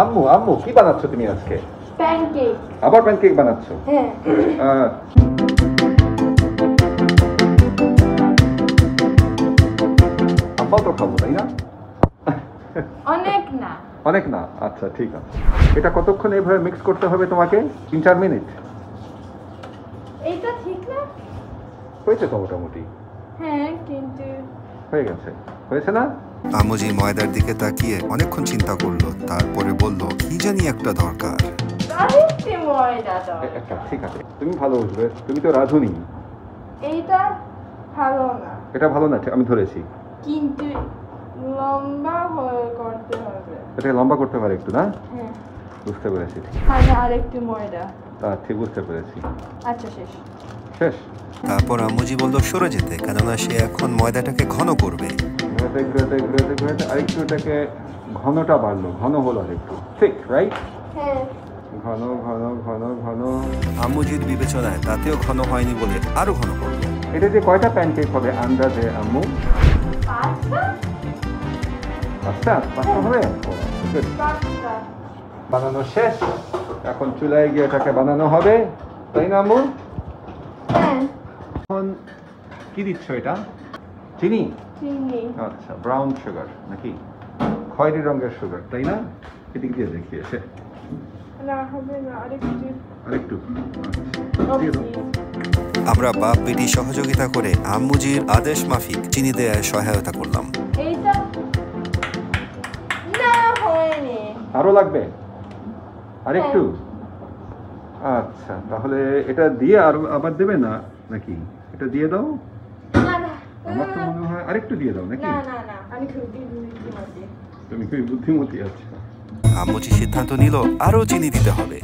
আম্মু আম্মু কি বানাচ্ছো তুমি আজকে? প্যানকেক। আবার প্যানকেক বানাচ্ছো? হ্যাঁ। আব্বা তো খাবো তাই না? অনেক না। অনেক না, আচ্ছা ঠিক আছে। এটা কতক্ষণ এইভাবে মিক্স করতে হবে তোমাকে? 3-4 মিনিট? এইটা ঠিক না? হয়েছে তো মোটামুটি। হ্যাঁ কিন্তু হয়ে গেছে, হয়েছে না? আম্মুজি ময়দার দিকে তাকিয়ে অনেকক্ষণ চিন্তা করলো, তারপরে বলল কি জানি একটা দরকার। আরেকটু ময়দা দাও। একটা ঠিক আছে, তুমি ভালো বুঝবে, তুমি তো রাঁধুনি। এইটা ভালো না এটা ভালো না, আমি ধরেছি। কিন্তু লম্বা হয়ে করতে হবে। এটাকে লম্বা করতে পারে একটু না? হ্যাঁ। বুঝতে পেরেছি। মানে আরেকটু ময়দা। ঠিক বুঝতে পেরেছি। আচ্ছা শেষ। শেষ। তারপর আম্মুজি বলল সরে যেতে, কেননা সে এখন ময়দাটাকে ঘন করবে। ঘুরাতে ঘুরাতে ঘুরাতে ঘুরাতে আরেকটু এটাকে ঘনটা বাড়লো, ঘন হলো আরেকটু, ঠিক রাইট? হ্যাঁ। ঘন ঘন ঘন ঘন। আম্মুজির বিবেচনায় তাতেও ঘন হয়নি বলে আরো ঘন করলো। এটা যে কয়টা প্যানকেক হবে আন্দাজে আম্মু? পাঁচটা? পাঁচটা হবে? বানানো শেষ, এখন চুলায় গিয়ে এটাকে বানানো হবে, তাই না আম্মু? হ্যাঁ। এখন কি দিচ্ছ এটা? চিনি? চিনি। আচ্ছা, ব্রাউন সুগার নাকি খয়েরি রঙের সুগার, তাই না? এদিক দিয়ে দেখিয়েছে। না হবে না, আরেকটু। আরেকটু আমরা বাপ বেটি সহযোগিতা করে আম্মুজির আদেশ মাফিক চিনি দেওয়ায় সহায়তা করলাম। এইটা না হয়নি। আরো লাগবে? আরেকটু? আচ্ছা, তাহলে এটা দিয়ে আর আবার দেবে না নাকি? এটা দিয়ে দাও। না না, আমার তো মনে হয় আরেকটু দিয়ে দাও নাকি? না না না, আমি খুব বুদ্ধিমতী। তুমি খুবই বুদ্ধিমতী। আচ্ছা, আম্মুজি সিদ্ধান্ত নিল আরো চিনি দিতে হবে।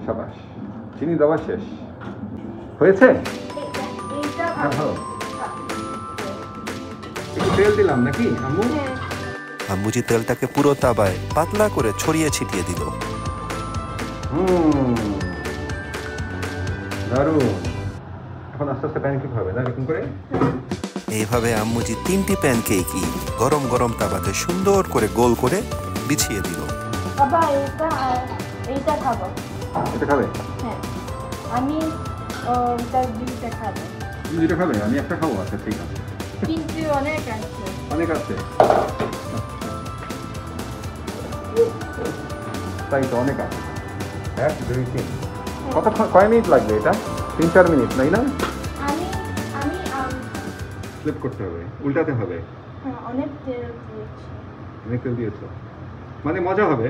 সাবাস, চিনি দেওয়া শেষ হয়েছে। এইটা ভালো। একটু তেল দিলাম নাকি আম্মু? হ্যাঁ। আম্মুজি তেলটাকে পুরো তাবায় পাতলা করে ছড়িয়ে ছিটিয়ে দিল। দারুণ। এখন আস্তে আস্তে প্যানকেক হবে না এরকম করে? এইভাবে আম্মুজি 3টি প্যানকেকই গরম গরম তাওয়াতে সুন্দর করে গোল করে বিছিয়ে দিল। বাবা এইটা আর এইটা খাবো। এটা খাবে? হ্যাঁ, আমি তার দুইটা খাবো। তুমি যেটা খাবে আমি একটা খাবো? আচ্ছা ঠিক আছে। কিন্তু অনেক আছে। অনেক আছে? তাই তো, অনেক আছে। কতক্ষণ, কয় মিনিট লাগবে এটা? 3-4 মিনিট, তাই না? আমি আমি ফ্লিপ করতে হবে, উল্টাতে হবে। হ্যাঁ, অনেক তেল দিয়েছি। অনেক তেল দিয়েছো মানে মজা হবে।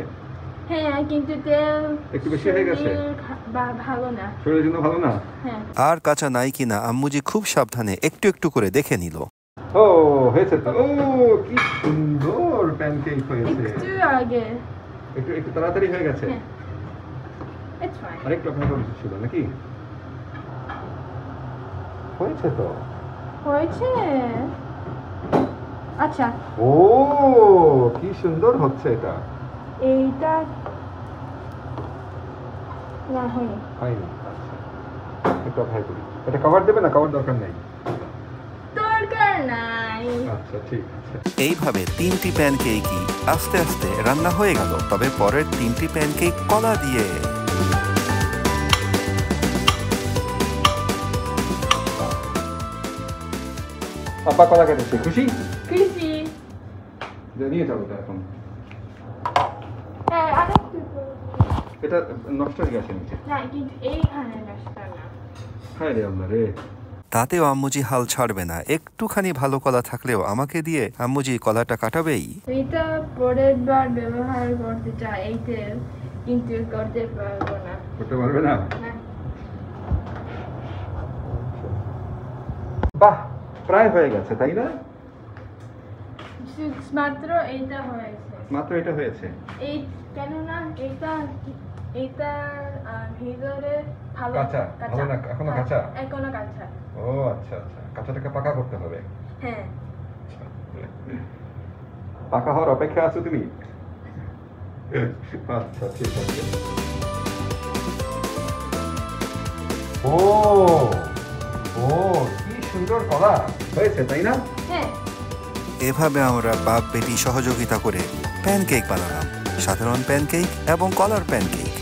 হ্যাঁ, কিন্তু তেল একটু বেশি হয়ে গেছে। ভালো না, শরীরের জন্য ভালো না। হ্যাঁ। আর কাঁচা নাই কিনা আম্মুজি খুব সাবধানে একটু একটু করে দেখে নিল। ও হয়েছে তো। ও কি সুন্দর প্যানকেক হয়েছে। একটু আগে। একটু একটু তাড়াতাড়ি হয়ে গেছে। হ্যাঁ, it's fine. আরেকটু আপনার ছিল নাকি? হয়েছে তো। হয়েছে। আচ্ছা, ও কি সুন্দর হচ্ছে এটা। এইটা না হয়নি। হয়নি? আচ্ছা, একটু অপেক্ষা করি। এটা কভার দেবে না? কভার দরকার নেই। দরকার নাই। আচ্ছা ঠিক আছে। এইভাবে 3টি প্যানকেকই আস্তে আস্তে রান্না হয়ে গেল। তবে পরের 3টি প্যানকেক কলা দিয়ে। আব্বা কলা কেটেছে, খুশি? খুশি। নিয়ে যাবো তো এখন। হ্যাঁ, আরেকটু। এটা নষ্ট হয়ে গেছে নিচে। না, কিন্তু এইখানে নষ্ট না। হায় রে আল্লাহ রে। তাতেও আম্মুজি হাল ছাড়বে না। একটুখানি ভালো কলা থাকলেও আমাকে দিয়ে আম্মুজি কলাটা কাটাবেই। এটা পরের বার ব্যবহার করতে চাই এই তেল, কিন্তু করতে পারবো না। করতে পারবে না? না। বাহ, প্রায় হয়ে গেছে তাই না? মাত্র এইটা হয়েছে। মাত্র এটা হয়েছে। এই কেননা এইটা এইটা ভিতরে ভালো কাঁচা, ভালো না, এখনো হ্যাঁ, কাঁচা? এখনো কাঁচা। ও আচ্ছা আচ্ছা, কাঁচাটাকে পাকা করতে হবে। হ্যাঁ। পাকা হওয়ার অপেক্ষা আছো তুমি? আচ্ছা ঠিক আছে। ও ও কি সুন্দর কলা হয়েছে তাই না? হ্যাঁ। এভাবে আমরা বাপ বেটি সহযোগিতা করে প্যানকেক বানালাম, সাধারণ প্যানকেক এবং কলার প্যানকেক।